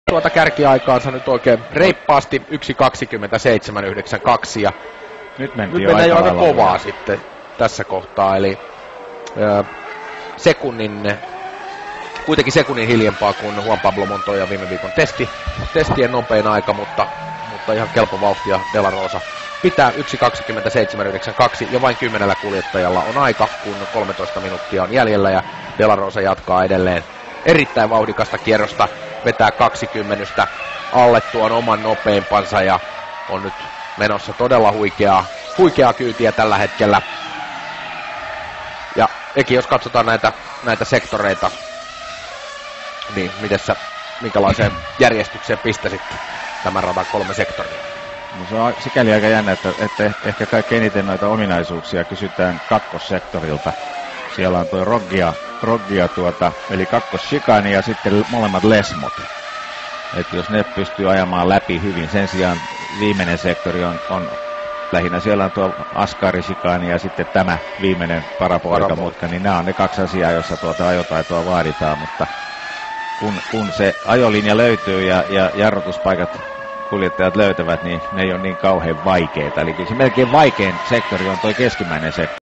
tuota kärkiaikaansa nyt oikein reippaasti 1.27.92 ja nyt mennään jo aika kovaa sitten tässä kohtaa, eli kuitenkin sekunnin hiljempaa kuin Juan Pablo Montoya viime viikon testien nopein aika, mutta ihan kelpo vauhtia De La Rosa pitää 1.27.92 ja vain 10 kuljettajalla on aika, kun 13 minuuttia on jäljellä ja De La Rosa jatkaa edelleen erittäin vauhdikasta kierrosta, vetää 20 alle tuon oman nopeimpansa ja on nyt menossa todella huikeaa kyytiä tällä hetkellä. Ja Eki, jos katsotaan näitä sektoreita, niin minkälaiseen järjestykseen pistäsit tämän radan 3 sektoria? No se on sikäli aika jännä, että ehkä kaikkein eniten noita ominaisuuksia kysytään kakkossektorilta. Siellä on tuo Roggia eli kakkoshikani ja sitten molemmat lesmot. Et jos ne pystyy ajamaan läpi hyvin, sen sijaan viimeinen sektori on lähinnä siellä on tuo Ascari-shikani ja sitten tämä viimeinen parapoikamutka, niin nämä on ne 2 asiaa, joissa ajotaitoa vaaditaan, mutta kun se ajolinja löytyy ja jarrutuspaikat kuljettajat löytävät, niin ne ei ole niin kauhean vaikeita. Eli kyllä se melkein vaikein sektori on tuo keskimmäinen sektori.